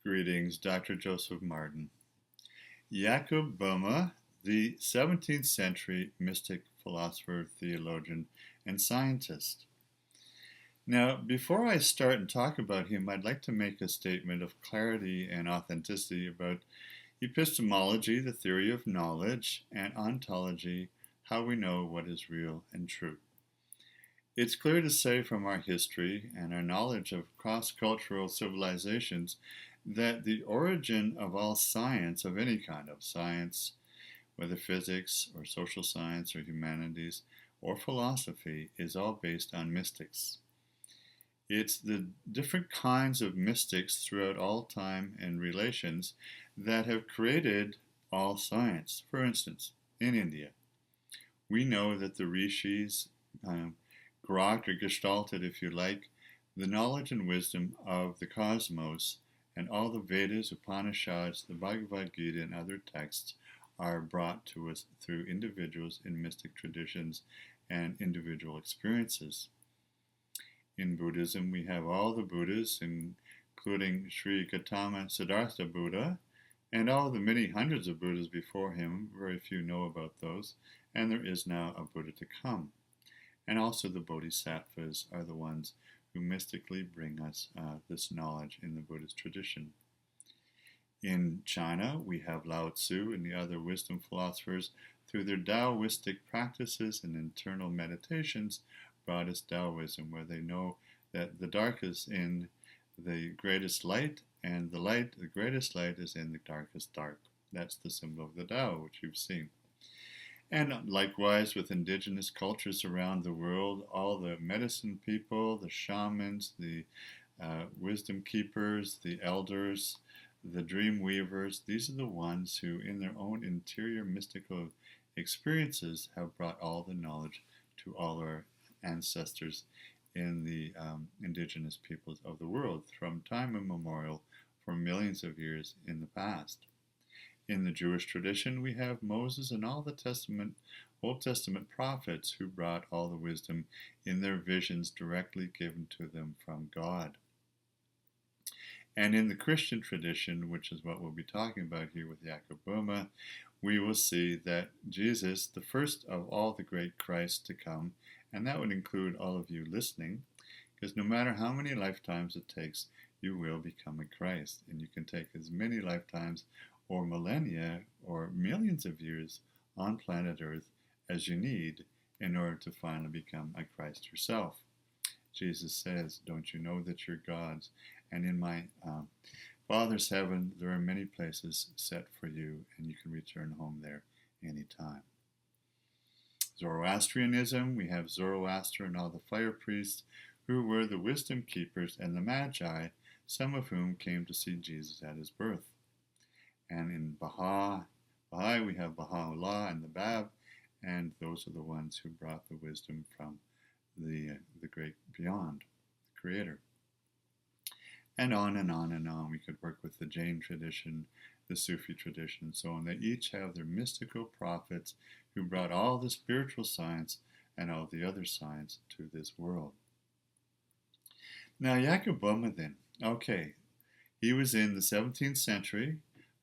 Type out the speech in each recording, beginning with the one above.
Greetings, Dr. Joseph Martin. Jakob Boehme, the 17th century mystic, philosopher, theologian, and scientist. Now, before I start and talk about him, I'd like to make a statement of clarity and authenticity about epistemology, the theory of knowledge, and ontology, how we know what is real and true. It's clear to say from our history and our knowledge of cross-cultural civilizations that the origin of all science, of any kind of science, whether physics or social science or humanities or philosophy, is all based on mystics. It's the different kinds of mystics throughout all time and relations that have created all science. For instance, in India, we know that the rishis grokked or gestalted, if you like, the knowledge and wisdom of the cosmos, and all the Vedas, Upanishads, the Bhagavad Gita, and other texts are brought to us through individuals in mystic traditions and individual experiences. In Buddhism, we have all the Buddhas, including Sri Gautama Siddhartha Buddha, and all the many hundreds of Buddhas before him. Very few know about those, and there is now a Buddha to come. And also the Bodhisattvas are the ones who mystically bring us this knowledge in the Buddhist tradition. In China, we have Lao Tzu and the other wisdom philosophers, through their Taoistic practices and internal meditations, brought us Taoism, where they know that the dark is in the greatest light, and the greatest light is in the darkest dark. That's the symbol of the Tao, which you've seen. And likewise with indigenous cultures around the world, all the medicine people, the shamans, the wisdom keepers, the elders, the dream weavers, these are the ones who in their own interior mystical experiences have brought all the knowledge to all our ancestors in the indigenous peoples of the world from time immemorial for millions of years in the past. In the Jewish tradition, we have Moses and all the Old Testament prophets who brought all the wisdom in their visions directly given to them from God. And in the Christian tradition, which is what we'll be talking about here with Jakob Boehme, we will see that Jesus, the first of all the great Christs to come, and that would include all of you listening, because no matter how many lifetimes it takes, you will become a Christ, and you can take as many lifetimes or millennia or millions of years on planet Earth as you need in order to finally become a Christ yourself. Jesus says, don't you know that you're God's? And in my Father's heaven, there are many places set for you, and you can return home there anytime. Zoroastrianism, we have Zoroaster and all the fire priests who were the wisdom keepers and the magi, some of whom came to see Jesus at his birth. And in Baha'i, we have Baha'u'llah and the Bab, and those are the ones who brought the wisdom from the great beyond, the Creator. And on and on and on. We could work with the Jain tradition, the Sufi tradition, and so on. They each have their mystical prophets who brought all the spiritual science and all the other science to this world. Now, Jakob Boehme then. Okay, he was in the 17th century.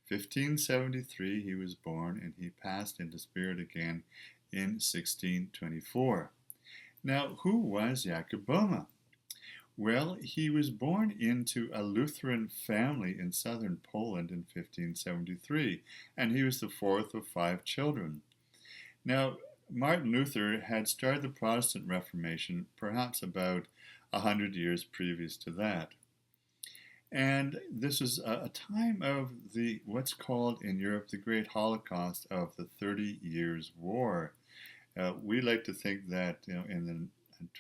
1573 he was born, and he passed into spirit again in 1624. Now, who was Jakob Boehme? Well, he was born into a Lutheran family in southern Poland in 1573, and he was the fourth of 5 children. Now, Martin Luther had started the Protestant Reformation perhaps about 100 years previous to that. And this is a time of what's called in Europe the Great Holocaust of the 30 Years' War. We like to think that in the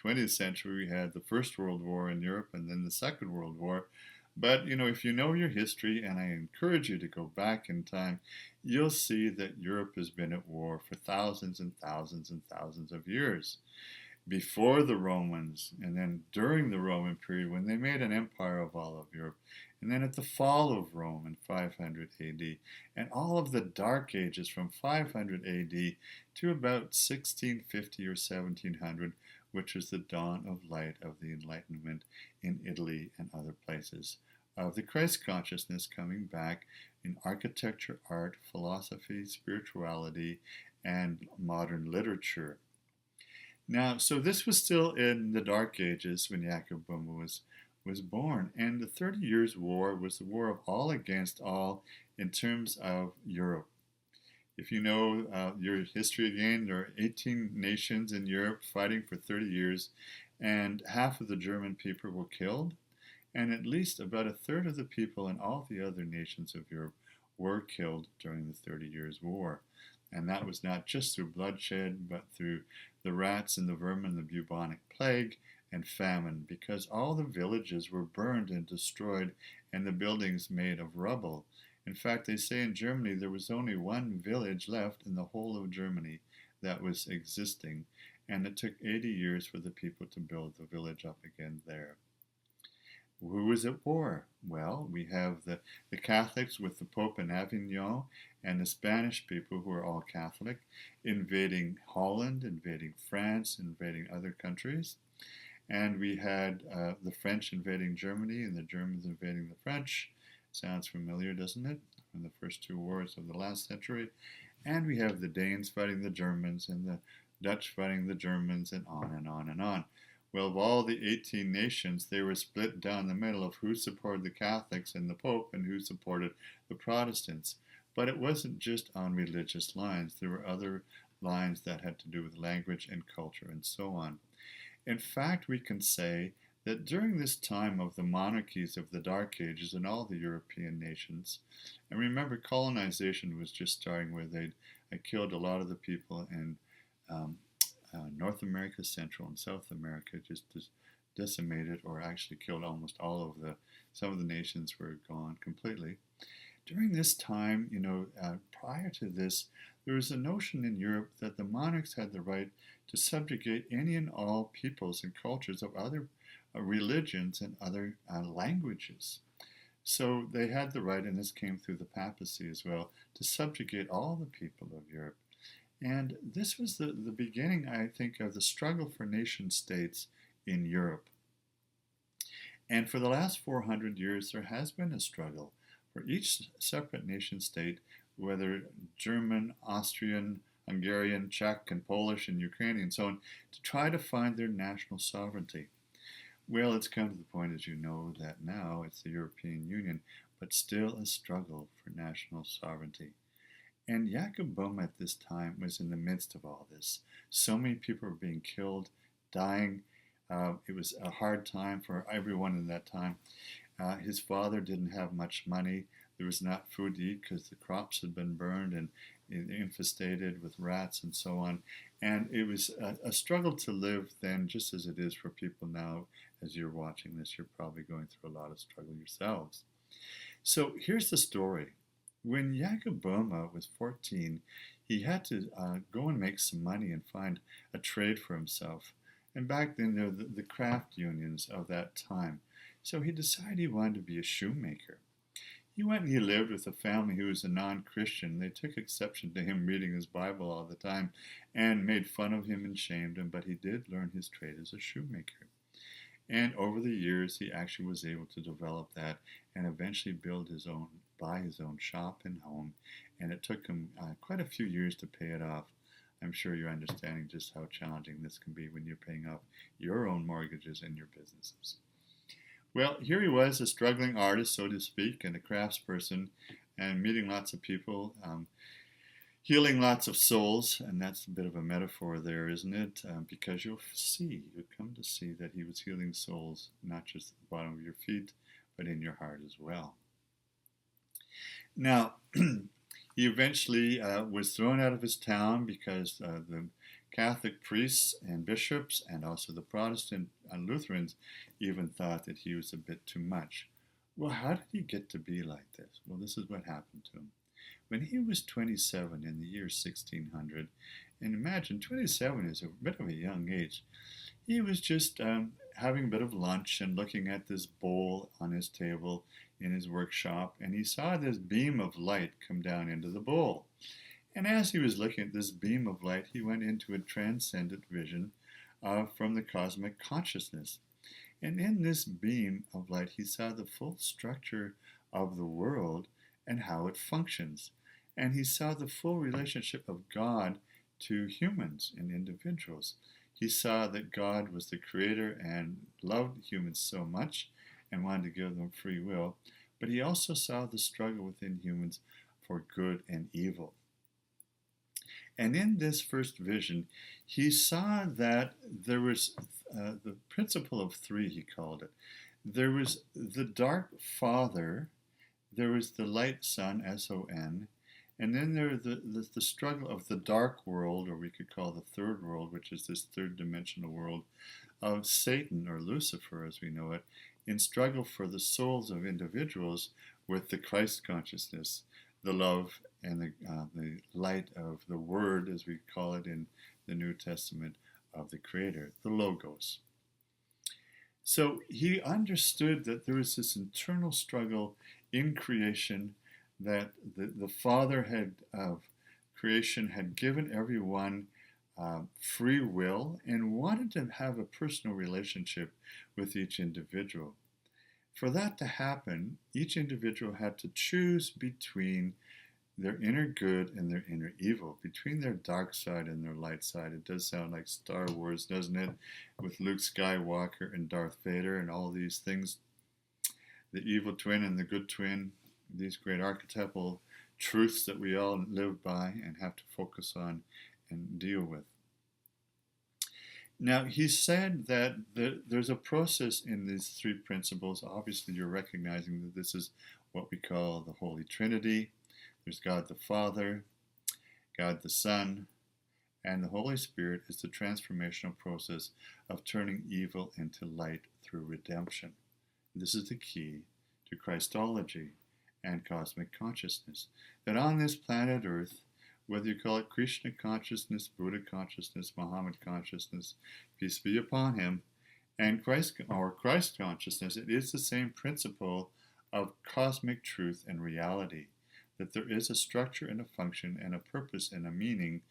20th century we had the First World War in Europe and then the Second World War. But if you know your history, and I encourage you to go back in time, you'll see that Europe has been at war for thousands and thousands and thousands of years. Before the Romans, and then during the Roman period when they made an empire of all of Europe, and then at the fall of Rome in 500 AD, and all of the Dark Ages from 500 AD to about 1650 or 1700, which was the dawn of light of the Enlightenment in Italy and other places of the Christ consciousness coming back in architecture, art, philosophy, spirituality, and modern literature. Now, so this was still in the Dark Ages when Jakob Boehme was born, and the 30 Years' War was the war of all against all in terms of Europe. If you know your history again, there are 18 nations in Europe fighting for 30 years, and half of the German people were killed, and at least about a third of the people in all the other nations of Europe were killed during the 30 Years' War. And that was not just through bloodshed, but through the rats and the vermin, the bubonic plague, and famine, because all the villages were burned and destroyed and the buildings made of rubble. In fact, they say in Germany there was only one village left in the whole of Germany that was existing, and it took 80 years for the people to build the village up again there. Who was at war? Well, we have the Catholics with the Pope in Avignon and the Spanish people who are all Catholic invading Holland, invading France, invading other countries. And we had the French invading Germany and the Germans invading the French. Sounds familiar, doesn't it? From the first two wars of the last century. And we have the Danes fighting the Germans and the Dutch fighting the Germans, and on and on and on. Well, of all the 18 nations, they were split down the middle of who supported the Catholics and the Pope and who supported the Protestants. But it wasn't just on religious lines. There were other lines that had to do with language and culture and so on. In fact, we can say that during this time of the monarchies of the Dark Ages in all the European nations, and remember colonization was just starting where they'd killed a lot of the people in North America, Central and South America, just decimated or actually killed almost all of some of the nations were gone completely. During this time, prior to this, there was a notion in Europe that the monarchs had the right to subjugate any and all peoples and cultures of other religions and other languages. So they had the right, and this came through the papacy as well, to subjugate all the people of Europe. And this was the beginning, I think, of the struggle for nation states in Europe. And for the last 400 years, there has been a struggle for each separate nation state, whether German, Austrian, Hungarian, Czech, and Polish, and Ukrainian, and so on, to try to find their national sovereignty. Well, it's come to the point, as you know, that now it's the European Union, but still a struggle for national sovereignty. And Jakob Boehme at this time was in the midst of all this. So many people were being killed, dying. It was a hard time for everyone in that time. His father didn't have much money. There was not food to eat because the crops had been burned and infested with rats and so on. And it was a struggle to live then, just as it is for people now. As you're watching this, you're probably going through a lot of struggle yourselves. So here's the story. When Jakob Boehme was 14, he had to go and make some money and find a trade for himself. And back then, there were the craft unions of that time. So he decided he wanted to be a shoemaker. He went and he lived with a family who was a non-Christian. They took exception to him reading his Bible all the time and made fun of him and shamed him, but he did learn his trade as a shoemaker. And over the years, he actually was able to develop that and eventually buy his own shop and home. And it took him quite a few years to pay it off. I'm sure you're understanding just how challenging this can be when you're paying off your own mortgages and your businesses. Well, here he was, a struggling artist, so to speak, and a craftsperson, and meeting lots of people, healing lots of souls, and that's a bit of a metaphor there, isn't it? Because you'll come to see that he was healing souls, not just at the bottom of your feet, but in your heart as well. Now, he eventually was thrown out of his town because the Catholic priests and bishops and also the Protestant and Lutherans even thought that he was a bit too much. Well, how did he get to be like this? Well, this is what happened to him. When he was 27 in the year 1600, and imagine 27 is a bit of a young age, he was just having a bit of lunch and looking at this bowl on his table in his workshop, and he saw this beam of light come down into the bowl. And as he was looking at this beam of light, he went into a transcendent vision from the cosmic consciousness. And in this beam of light, he saw the full structure of the world and how it functions. And he saw the full relationship of God to humans and individuals. He saw that God was the creator and loved humans so much and wanted to give them free will, but he also saw the struggle within humans for good and evil. And in this first vision, he saw that there was the principle of three, he called it. There was the dark father, there was the light son, S-O-N, and then there was the struggle of the dark world, or we could call the third world, which is this third dimensional world of Satan, or Lucifer as we know it, in struggle for the souls of individuals with the Christ consciousness, the love and the light of the Word, as we call it in the New Testament, of the Creator, the Logos. So he understood that there was this internal struggle in creation, that the Father of creation had given everyone free will and wanted to have a personal relationship with each individual. For that to happen, each individual had to choose between their inner good and their inner evil, between their dark side and their light side. It does sound like Star Wars, doesn't it? With Luke Skywalker and Darth Vader and all these things, the evil twin and the good twin, these great archetypal truths that we all live by and have to focus on and deal with. Now, he said that there's a process in these three principles. Obviously, you're recognizing that this is what we call the Holy Trinity. There's God the Father, God the Son, and the Holy Spirit is the transformational process of turning evil into light through redemption. This is the key to Christology and cosmic consciousness. That on this planet Earth, whether you call it Krishna consciousness, Buddha consciousness, Muhammad consciousness, peace be upon him, and Christ consciousness, it is the same principle of cosmic truth and reality, that there is a structure and a function and a purpose and a meaning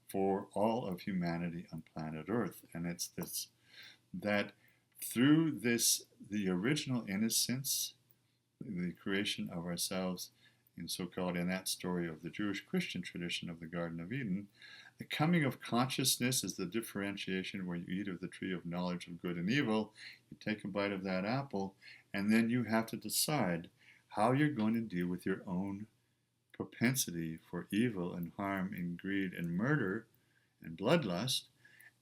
for all of humanity on planet Earth. And it's this, that through this, the original innocence, the creation of ourselves, in that story of the Jewish Christian tradition of the Garden of Eden, the coming of consciousness is the differentiation where you eat of the tree of knowledge of good and evil, you take a bite of that apple, and then you have to decide how you're going to deal with your own propensity for evil and harm and greed and murder and bloodlust,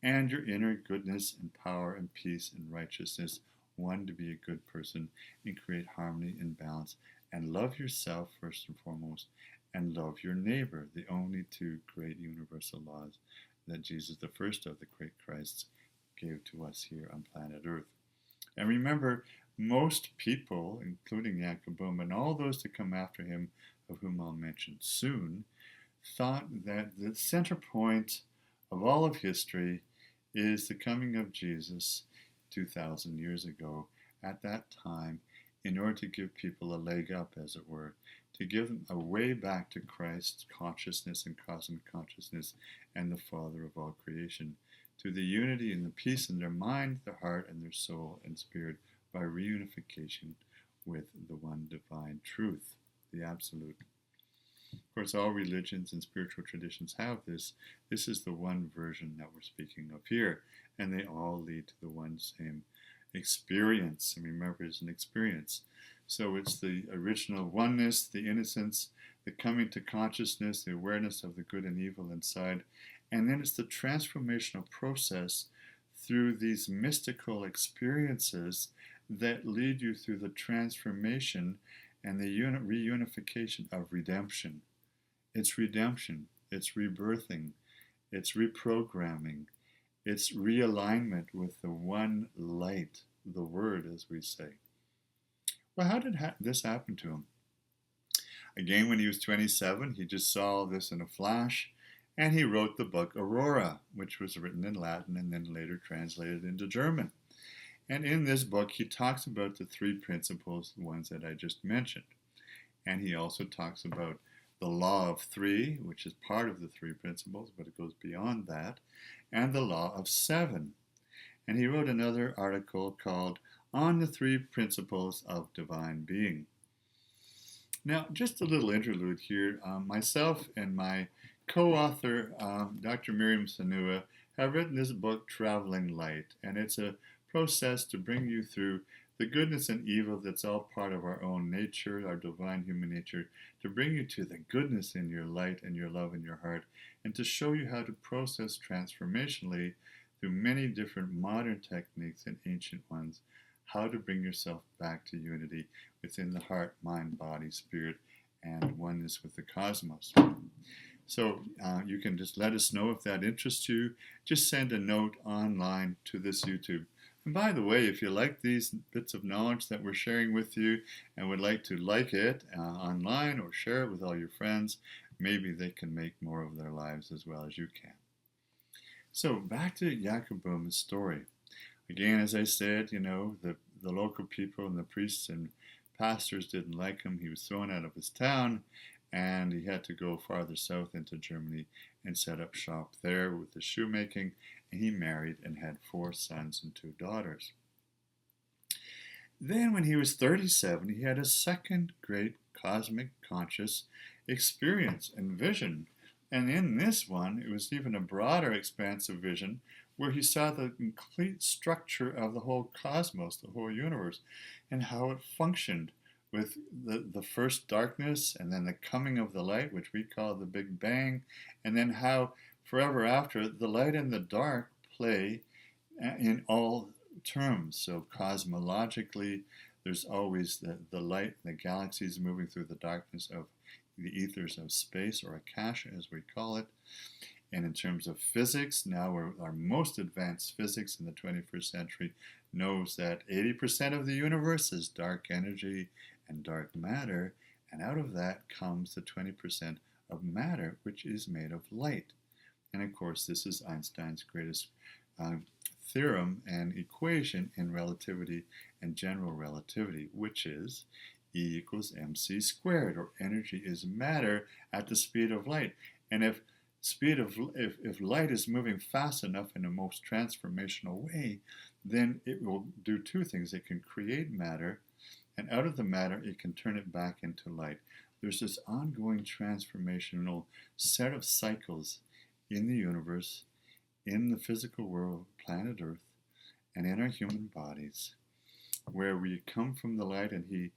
and your inner goodness and power and peace and righteousness, one, to be a good person and create harmony and balance, and love yourself first and foremost, and love your neighbor, the only two great universal laws that Jesus, the first of the great Christs, gave to us here on planet Earth. And remember, most people, including Jakob Boehme and all those to come after him, of whom I'll mention soon, thought that the center point of all of history is the coming of Jesus 2,000 years ago. At that time, in order to give people a leg up, as it were, to give them a way back to Christ's consciousness and cosmic consciousness and the Father of all creation, to the unity and the peace in their mind, their heart, and their soul and spirit by reunification with the one divine truth, the Absolute. Of course, all religions and spiritual traditions have this. This is the one version that we're speaking of here, and they all lead to the one same experience. And remember, it's an experience. So it's the original oneness, the innocence, the coming to consciousness, the awareness of the good and evil inside, and then it's the transformational process through these mystical experiences that lead you through the transformation and the reunification of redemption. It's redemption, it's rebirthing, it's reprogramming, it's realignment with the one light, the Word, as we say. Well, how did this happen to him? Again, when he was 27, he just saw this in a flash, and he wrote the book Aurora, which was written in Latin and then later translated into German. And in this book, he talks about the three principles, the ones that I just mentioned. And he also talks about the law of three, which is part of the three principles, but it goes beyond that, and the law of seven. And he wrote another article called on the three principles of divine being. Now, just a little interlude here. Myself and my co-author, Dr. Miriam Sanua, have written this book, Traveling Light, and it's a process to bring you through the goodness and evil that's all part of our own nature, our divine human nature, to bring you to the goodness in your light and your love in your heart, and to show you how to process transformationally through many different modern techniques and ancient ones, how to bring yourself back to unity within the heart, mind, body, spirit, and oneness with the cosmos. So you can just let us know if that interests you. Just send a note online to this YouTube. And by the way, if you like these bits of knowledge that we're sharing with you and would like to like it online or share it with all your friends, maybe they can make more of their lives as well as you can. So back to Jakob Boehme's story. Again, as I said, the local people and the priests and pastors didn't like him. He was thrown out of his town, and he had to go farther south into Germany and set up shop there with the shoemaking, and he married and had 4 sons and 2 daughters. Then when he was 37, he had a second great cosmic conscious experience and vision. And in this one, it was even a broader expansive vision where he saw the complete structure of the whole cosmos, the whole universe, and how it functioned with the first darkness and then the coming of the light, which we call the Big Bang, and then how forever after the light and the dark play in all terms. So cosmologically, there's always the light, the galaxies moving through the darkness of the ethers of space, or Akasha as we call it. And in terms of physics, now our most advanced physics in the 21st century knows that 80% of the universe is dark energy and dark matter, and out of that comes the 20% of matter, which is made of light. And of course, this is Einstein's greatest theorem and equation in relativity and general relativity, which is E equals mc squared, or energy is matter at the speed of light. And if light is moving fast enough in a most transformational way, then it will do 2 things. It can create matter, and out of the matter, it can turn it back into light. There's this ongoing transformational set of cycles in the universe, in the physical world, planet Earth, and in our human bodies, where we come from the light, and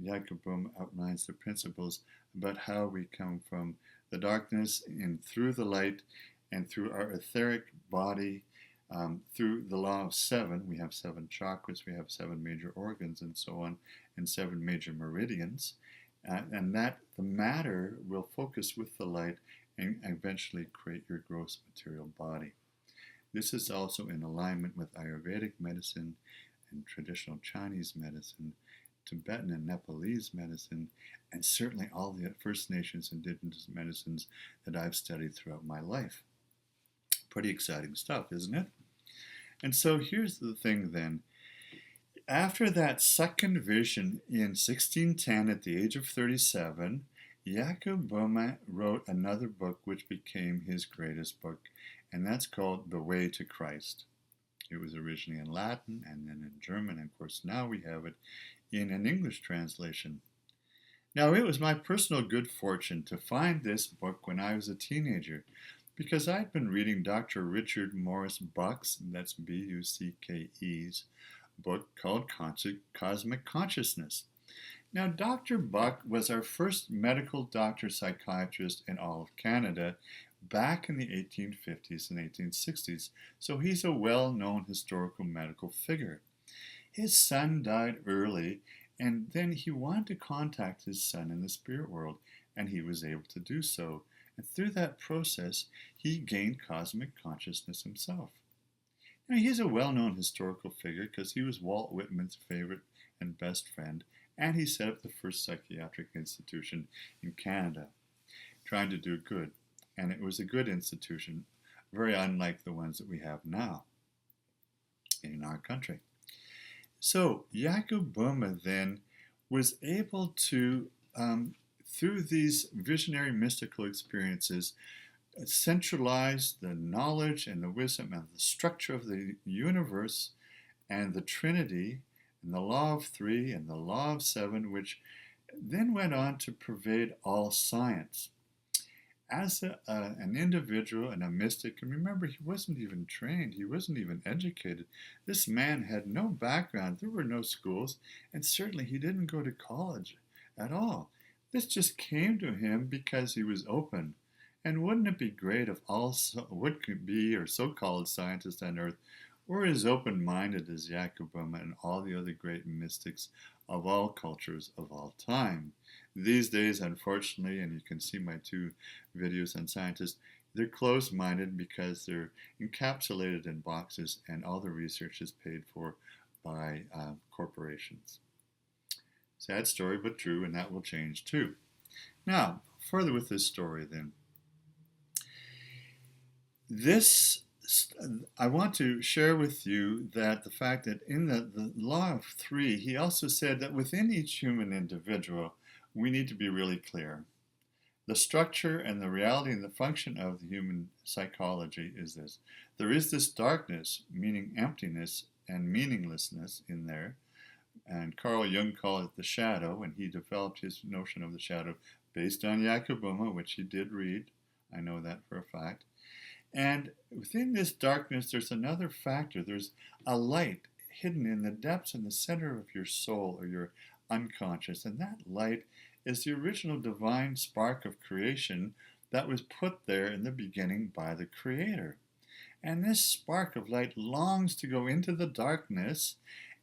Jakob Boehme outlines the principles about how we come from the darkness and through the light and through our etheric body, through the law of 7. We have 7 chakras, we have 7 major organs and so on, and 7 major meridians, and that the matter will focus with the light and eventually create your gross material body. This is also in alignment with Ayurvedic medicine and traditional Chinese medicine, Tibetan and Nepalese medicine, and certainly all the First Nations indigenous medicines that I've studied throughout my life. Pretty exciting stuff, isn't it? And so here's the thing then. After that second vision in 1610 at the age of 37, Jakob Boehme wrote another book which became his greatest book, and that's called The Way to Christ. It was originally in Latin and then in German, and of course now we have it in an English translation. Now, it was my personal good fortune to find this book when I was a teenager, because I'd been reading Dr. Richard Morris Buck's, that's B-U-C-K-E's, book called Cosmic Consciousness. Now, Dr. Buck was our first medical doctor psychiatrist in all of Canada back in the 1850s and 1860s, so he's a well-known historical medical figure. His son died early, and then he wanted to contact his son in the spirit world, and he was able to do so. And through that process, he gained cosmic consciousness himself. Now, he's a well-known historical figure because he was Walt Whitman's favorite and best friend, and he set up the first psychiatric institution in Canada, trying to do good. And it was a good institution, very unlike the ones that we have now in our country. So Jakob Boehme then was able to, through these visionary mystical experiences, centralize the knowledge and the wisdom and the structure of the universe and the Trinity and the law of three, and the law of seven, which then went on to pervade all science. As an individual and a mystic, and remember, he wasn't even trained, he wasn't even educated. This man had no background, there were no schools, and certainly he didn't go to college at all. This just came to him because he was open. And wouldn't it be great if all what could be or so-called scientists on earth were as open-minded as Jakob Boehme and all the other great mystics of all cultures of all time? These days, unfortunately, and you can see my two videos on scientists, they're closed-minded because they're encapsulated in boxes and all the research is paid for by corporations. Sad story, but true, and that will change too. Now, further with this story then. I want to share with you that the fact that in the law of three, he also said that within each human individual, we need to be really clear. The structure and the reality and the function of the human psychology is this. There is this darkness, meaning emptiness and meaninglessness in there. And Carl Jung called it the shadow, and he developed his notion of the shadow based on Jakob Boehme, which he did read. I know that for a fact. And within this darkness, there's another factor. There's a light hidden in the depths and the center of your soul or your unconscious. And that light is the original divine spark of creation that was put there in the beginning by the Creator. And this spark of light longs to go into the darkness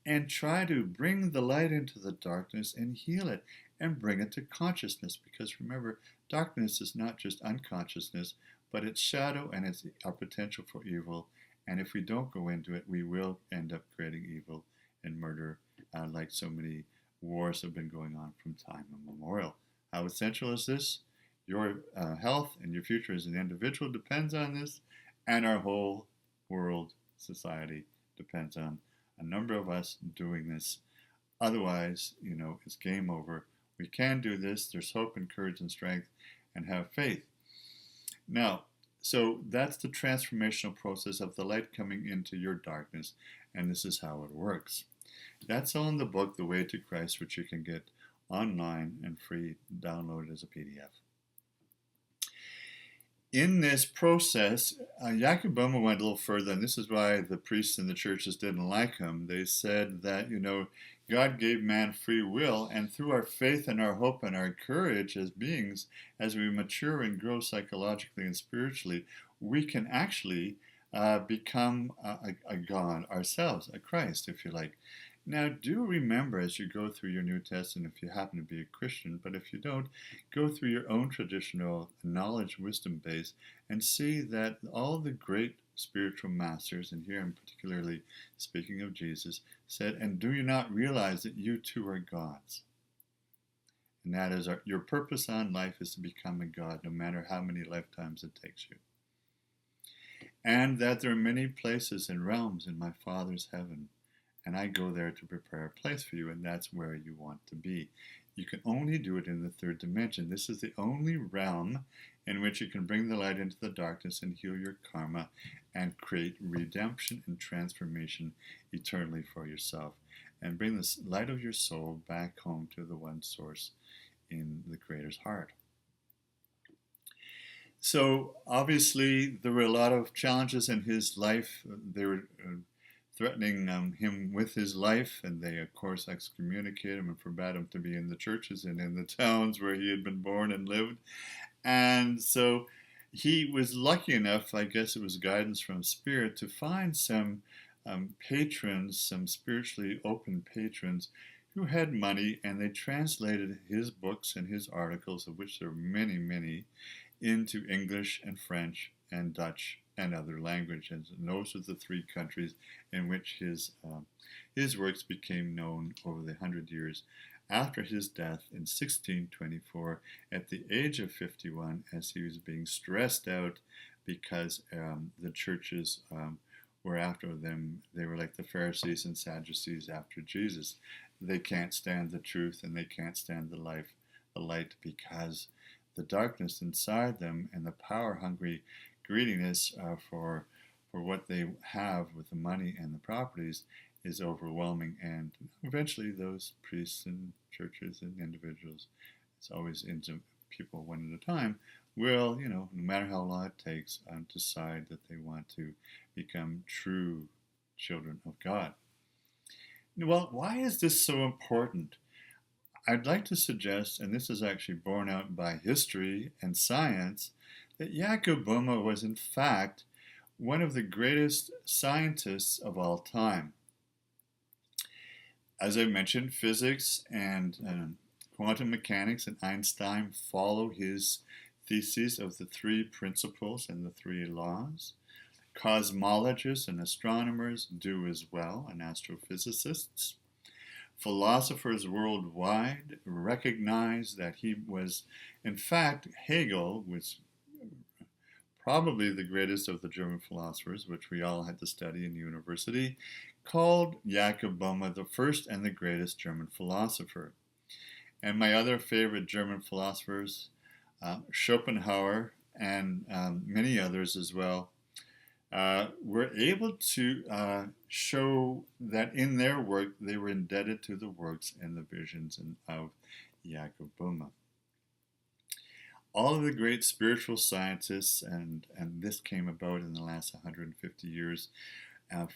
and try to bring the light into the darkness and heal it and bring it to consciousness. Because remember, darkness is not just unconsciousnness, but it's shadow and it's our potential for evil. And if we don't go into it, we will end up creating evil and murder, like so many wars have been going on from time immemorial. How essential is this? Your health and your future as an individual depends on this, and our whole world, society, depends on a number of us doing this. Otherwise, it's game over. We can do this. There's hope and courage and strength, and have faith. Now, so that's the transformational process of the light coming into your darkness, and this is how it works. That's all in the book, The Way to Christ, which you can get online and free, download as a PDF. In this process, Jakob Boehme went a little further, and this is why the priests in the churches didn't like him. They said that, God gave man free will, and through our faith and our hope and our courage as beings, as we mature and grow psychologically and spiritually, we can actually become a God ourselves, a Christ, if you like. Now, do remember as you go through your New Testament, if you happen to be a Christian, but if you don't, go through your own traditional knowledge, wisdom base, and see that all the great spiritual masters, and here I'm particularly speaking of Jesus, said, and do you not realize that you too are gods? And that is your purpose on life is to become a God, no matter how many lifetimes it takes you. And that there are many places and realms in my Father's heaven, and I go there to prepare a place for you, and that's where you want to be. You can only do it in the third dimension. This is the only realm in which you can bring the light into the darkness and heal your karma and create redemption and transformation eternally for yourself, and bring the light of your soul back home to the one source in the Creator's heart. So obviously there were a lot of challenges in his life. They were threatening him with his life, and they of course excommunicated him and forbade him to be in the churches and in the towns where he had been born and lived. And so he was lucky enough, I guess it was guidance from Spirit, to find some patrons, some spiritually open patrons who had money, and they translated his books and his articles, of which there are many, many, into English and French and Dutch and other languages. And those are the three countries in which his works became known over the 100 years after his death in 1624 at the age of 51, as he was being stressed out because the churches were after them. They were like the Pharisees and Sadducees after Jesus. They can't stand the truth and they can't stand the light, because the darkness inside them and the power-hungry greediness for what they have with the money and the properties is overwhelming, and eventually those priests and churches and individuals, it's always into people one at a time, will, no matter how long it takes, decide that they want to become true children of God. Well, why is this so important? I'd like to suggest, and this is actually borne out by history and science, that Jakob Boehme was in fact one of the greatest scientists of all time. As I mentioned, physics and quantum mechanics and Einstein follow his theses of the three principles and the three laws. Cosmologists and astronomers do as well, and astrophysicists. Philosophers worldwide recognize that he was, in fact, Hegel was probably the greatest of the German philosophers, which we all had to study in university, called Jakob Boehme the first and the greatest German philosopher. And my other favorite German philosophers, Schopenhauer and many others as well, were able to show that in their work they were indebted to the works and the visions of Jakob Boehme. All of the great spiritual scientists, and this came about in the last 150 years,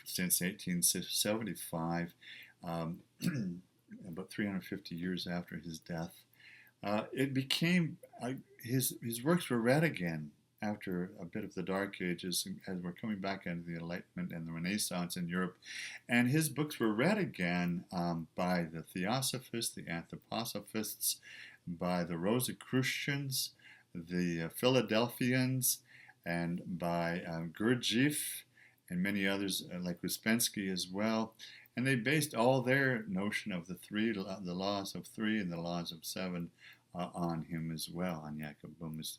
since 1875, about 350 years after his death, it became, his works were read again after a bit of the Dark Ages, as we're coming back into the Enlightenment and the Renaissance in Europe. And his books were read again by the Theosophists, the Anthroposophists, by the Rosicrucians, the Philadelphians, and by Gurdjieff and many others like Uspensky as well. And they based all their notion of the laws of three and the laws of seven on him as well, on Jakob Boehme's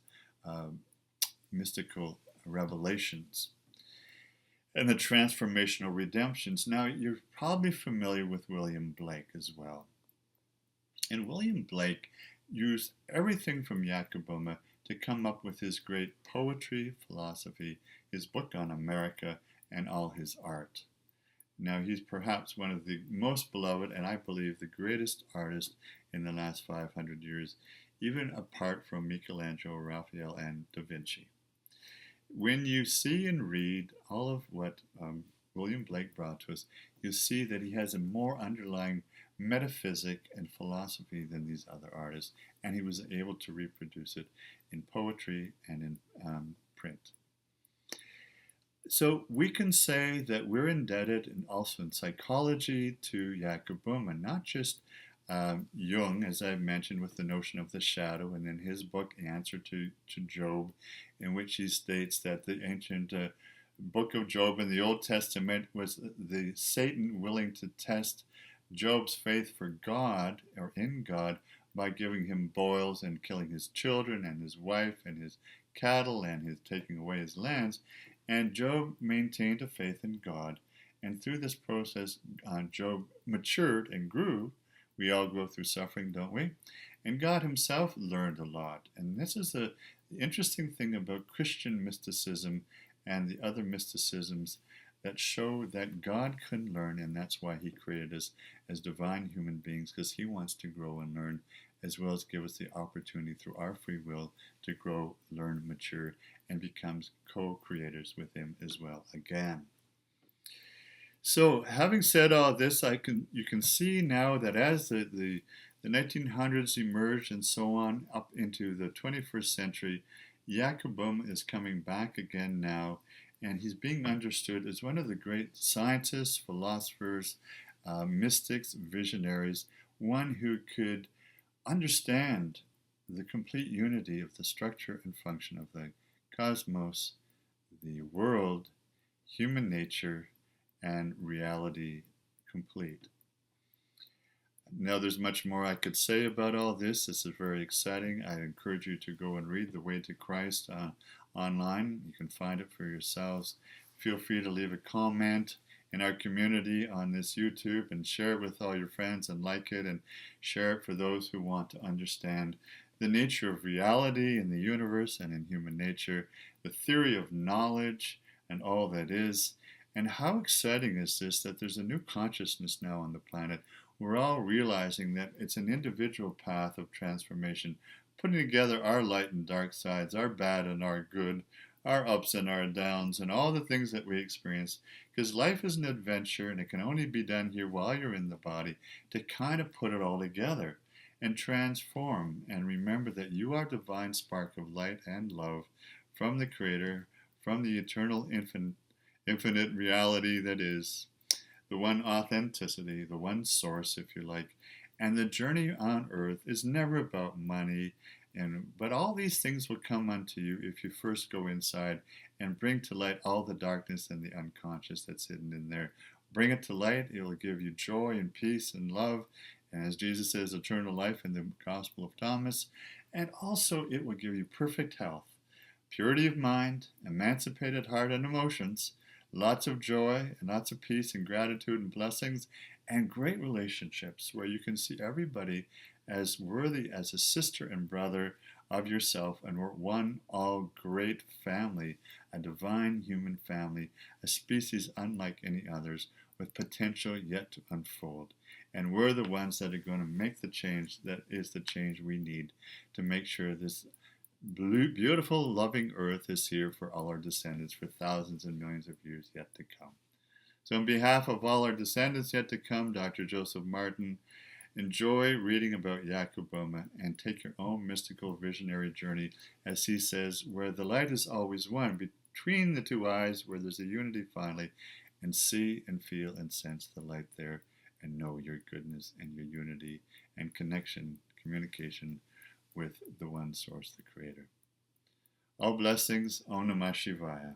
mystical revelations. And the transformational redemptions. Now, you're probably familiar with William Blake as well. And William Blake used everything from Jakob Boehme to come up with his great poetry, philosophy, his book on America, and all his art. Now, he's perhaps one of the most beloved, and I believe the greatest artist in the last 500 years, even apart from Michelangelo, Raphael, and Da Vinci. When you see and read all of what William Blake brought to us, you see that he has a more underlying metaphysic and philosophy than these other artists, and he was able to reproduce it in poetry and in print. So we can say that we're indebted, and also in psychology, to Jakob Boehme, not just Jung, as I've mentioned, with the notion of the shadow, and in his book, Answer to Job, in which he states that the ancient book of Job in the Old Testament was the Satan willing to test Job's faith for God, or in God, by giving him boils and killing his children and his wife and his cattle and his taking away his lands. And Job maintained a faith in God. And through this process, Job matured and grew. We all go through suffering, don't we? And God himself learned a lot. And this is the interesting thing about Christian mysticism and the other mysticisms that show that God can learn, and that's why he created us as divine human beings, because he wants to grow and learn, as well as give us the opportunity through our free will to grow, learn, mature, and become co-creators with him as well again. So, having said all this, you can see now that as the 1900s emerged and so on up into the 21st century, Jakob Boehme is coming back again now, and he's being understood as one of the great scientists, philosophers, mystics, visionaries, one who could understand the complete unity of the structure and function of the cosmos, the world, human nature, and reality complete. Now, there's much more I could say about all this. This is very exciting. I encourage you to go and read The Way to Christ online. You can find it for yourselves. Feel free to leave a comment in our community on this YouTube and share it with all your friends and like it, and share it for those who want to understand the nature of reality in the universe and in human nature, the theory of knowledge and all that is, And how exciting is this that there's a new consciousness now on the planet? We're all realizing that it's an individual path of transformation, putting together our light and dark sides, our bad and our good, our ups and our downs, and all the things that we experience. Because life is an adventure, and it can only be done here while you're in the body to kind of put it all together and transform. And remember that you are divine spark of light and love from the Creator, from the eternal infinite reality that is, the one authenticity, the one source, if you like. And the journey on earth is never about money, but all these things will come unto you if you first go inside and bring to light all the darkness and the unconscious that's hidden in there. Bring it to light. It will give you joy and peace and love, and as Jesus says, eternal life in the Gospel of Thomas. And also it will give you perfect health, purity of mind, emancipated heart and emotions, lots of joy and lots of peace and gratitude and blessings, and great relationships where you can see everybody as worthy as a sister and brother of yourself, and we're one all great family, a divine human family, a species unlike any others, with potential yet to unfold. And we're the ones that are going to make the change that is the change we need to make sure this beautiful, loving earth is here for all our descendants for thousands and millions of years yet to come. So on behalf of all our descendants yet to come, Dr. Joseph Martin, enjoy reading about Jakob Boehme and take your own mystical visionary journey, as he says, where the light is always one, between the two eyes, where there's a unity finally, and see and feel and sense the light there, and know your goodness and your unity and connection, communication with the one source, the Creator. All blessings, Om Namah Shivaya.